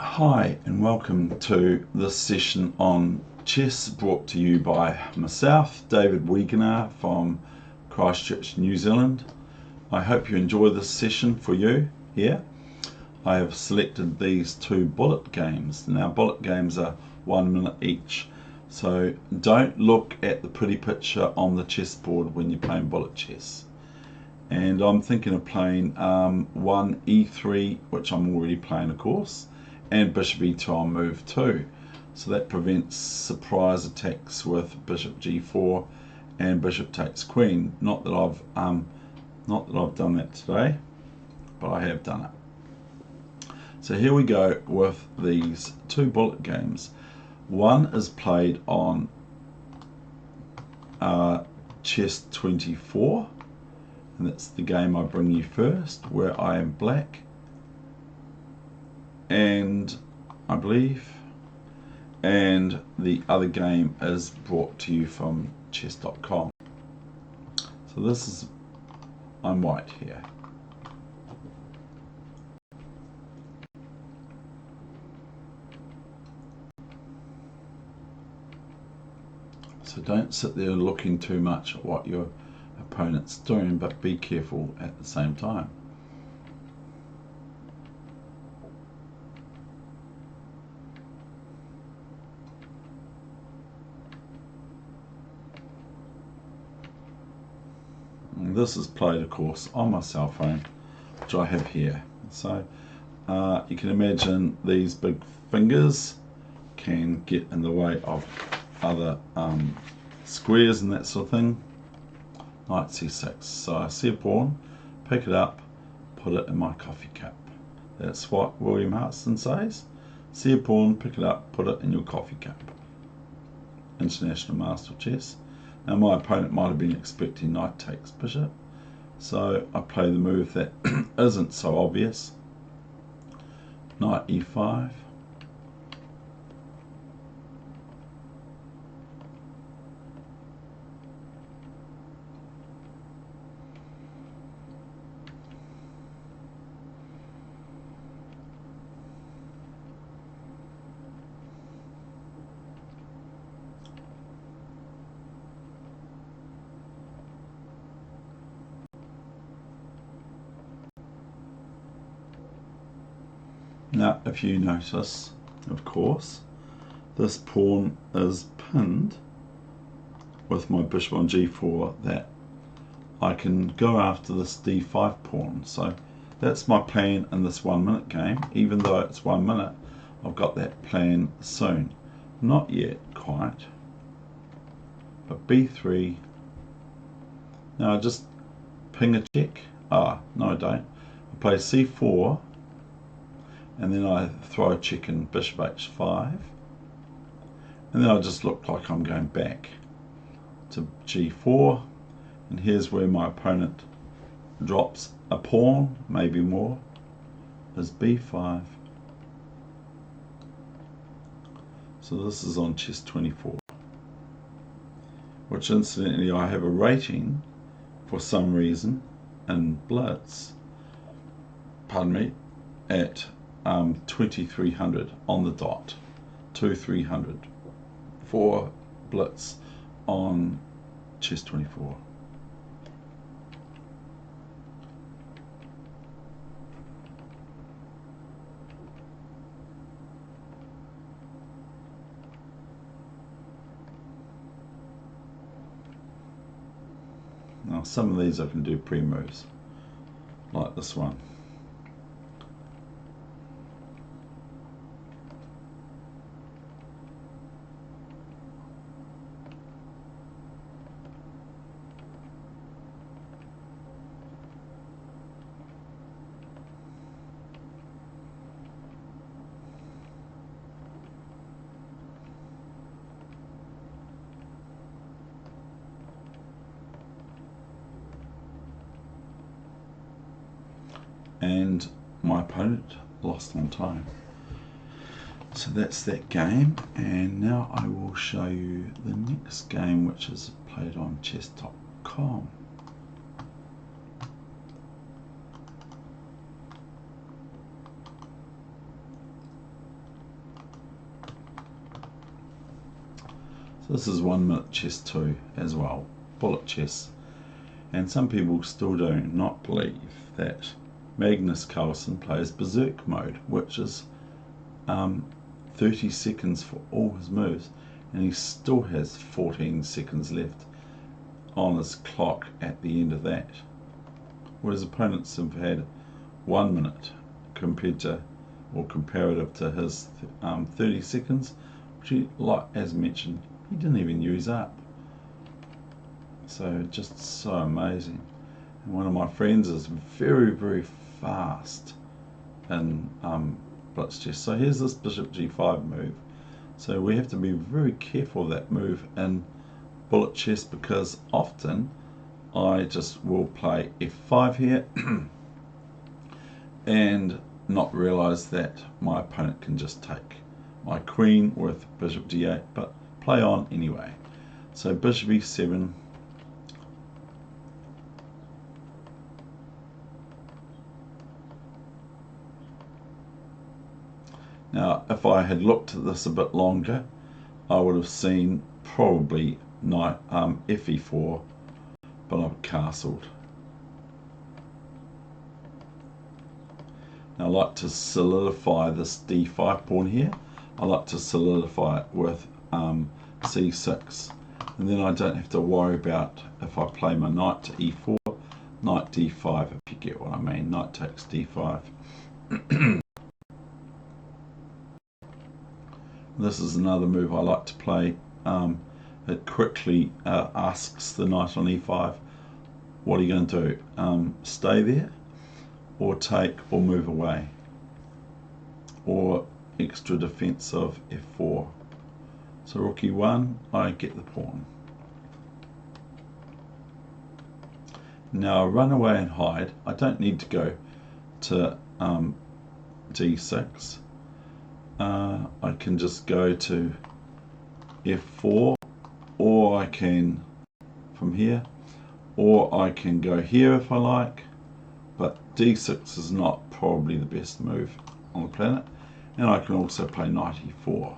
Hi and welcome to this session on chess brought to you by myself, David Wegener from Christchurch, New Zealand. I hope you enjoy this session for you here. I have selected these two bullet games. Now bullet games are 1 minute each, so don't look at the pretty picture on the chessboard when you're playing bullet chess. And I'm thinking of playing 1 e3, which I'm already playing of course, and bishop e2 on move 2, so that prevents surprise attacks with bishop g4 and bishop takes queen. Not that I've done that today, but I have done it. So here we go with these two bullet games. One is played on chess 24, and that's the game I bring you first, where I am black, and I believe, and the other game is brought to you from chess.com. So this is, I'm white here. So don't sit there looking too much at what your opponent's doing, but be careful at the same time. This is played, of course, on my cell phone, which I have here. So you can imagine these big fingers can get in the way of other squares and that sort of thing. Knight c6. So I see a pawn, pick it up, put it in my coffee cup. That's what William Hartson says. See a pawn, pick it up, put it in your coffee cup. International Master of Chess. Now my opponent might have been expecting knight takes bishop, so I play the move that isn't so obvious. Knight e5. Now, if you notice, of course, this pawn is pinned with my bishop on g4, that I can go after this d5 pawn. So that's my plan in this 1 minute game. Even though it's 1 minute, I've got that plan soon. Not yet, quite. But b3. Now I just ping a check. No I don't. I play c4. And then I throw a check in bishop h5, and then I just look like I'm going back to g4, and here's where my opponent drops a pawn, maybe more, is b5. So this is on chess 24, which incidentally I have a rating for some reason in Blitz, pardon me, at 2300 on the dot, 2300 for Blitz on chess 24. Now some of these I can do pre-moves, like this one. And my opponent lost on time. So that's that game, and now I will show you the next game, which is played on chess.com. So this is 1 minute chess 2 as well, bullet chess. And some people still do not believe that Magnus Carlsen plays berserk mode, which is 30 seconds for all his moves, and he still has 14 seconds left on his clock at the end of that. Whereas opponents have had 1 minute compared to, or comparative to his 30 seconds, which he, like as mentioned, he didn't even use up. So just so amazing. And one of my friends is very, very fast in blitz chess. So here's this bishop g5 move. So we have to be very careful of that move in bullet chess, because often I just will play f5 here and not realize that my opponent can just take my queen with bishop d8, but play on anyway. So bishop e7, now if I had looked at this a bit longer, I would have seen probably knight fe4, but I've castled. Now I like to solidify this d5 pawn here. I like to solidify it with c6, and then I don't have to worry about if I play my knight to e4, knight d5, if you get what I mean, knight takes d5. This is another move I like to play. It quickly asks the knight on e5, what are you going to do? Stay there, or take, or move away, or extra defense of f4. So rook e1, I get the pawn. Now I run away and hide. I don't need to go to d6. I can just go to f4, or I can from here, or I can go here if I like, but d6 is not probably the best move on the planet. And I can also play knight e4.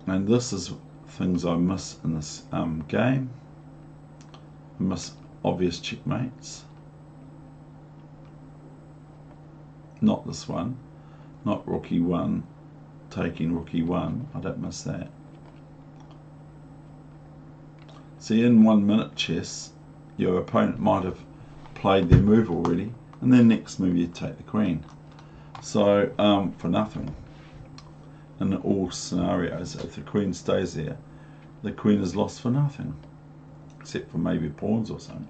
And this is things I miss in this game. I miss obvious checkmates. Not this one. Not rook e1, taking rook e1. I don't miss that. See, in 1 minute chess, your opponent might have played their move already, and then next move you take the queen. So for nothing. In all scenarios, if the queen stays there, the queen is lost for nothing, except for maybe pawns or something.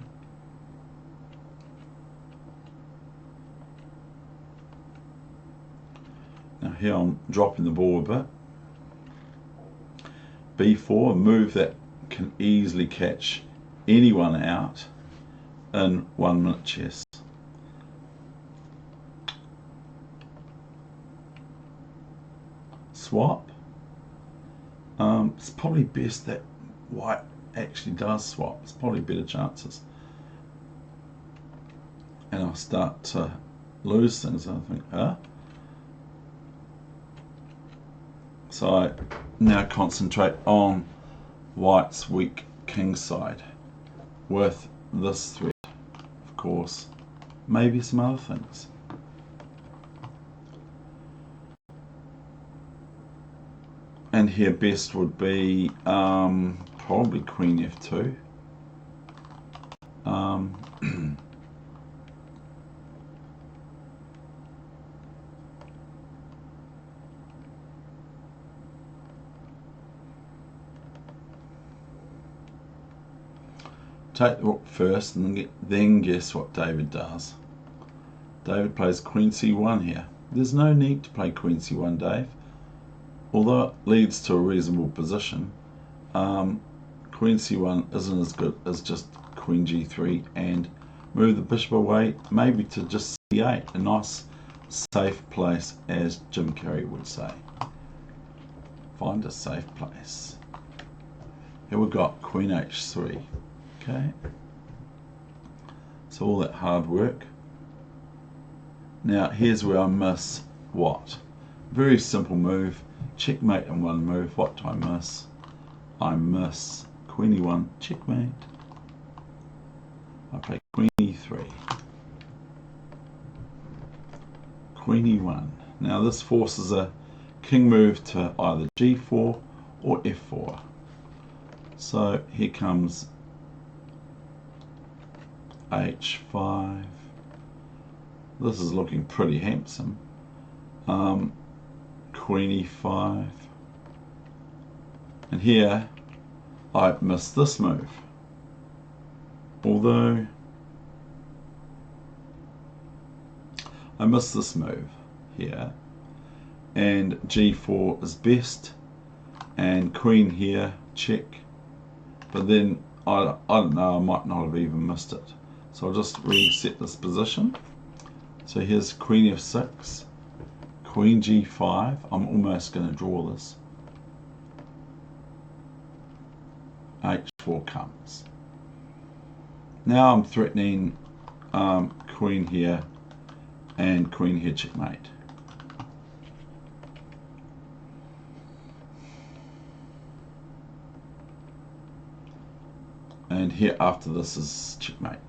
Now here I'm dropping the ball a bit. b4, a move that can easily catch anyone out in 1 minute chess. Swap. It's probably best that white actually does swap. It's probably better chances. And I'll start to lose things. I think, huh? So I now concentrate on white's weak king side with this threat, of course, maybe some other things. And here best would be probably queen f2. Take the rook first, and then guess what David does. David plays queen c1 here. There's no need to play queen c1, Dave. Although it leads to a reasonable position, queen c1 isn't as good as just queen g3 and move the bishop away, maybe to just c8, a nice safe place, as Jim Carrey would say. Find a safe place. Here we've got queen h3. Okay, so all that hard work. Now here's where I miss what? Very simple move. Checkmate in one move. What do I miss? I miss Queen E1, checkmate. I play Queen E3. Queen E1. Now this forces a king move to either G4 or F4. So here comes H5. This is looking pretty handsome. Queen E5. And here I missed this move. Although I missed this move here, and G4 is best, and Queen here, check. But then I don't know, I might not have even missed it. So I'll just reset this position. So here's Queen F6, Queen G5. I'm almost going to draw this. H4 comes. Now I'm threatening Queen here and Queen here, checkmate. And here after this is checkmate.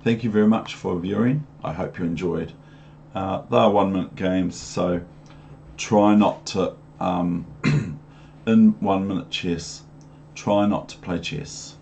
Thank you very much for viewing. I hope you enjoyed. They are 1 minute games, so try not to, in 1 minute chess, try not to play chess.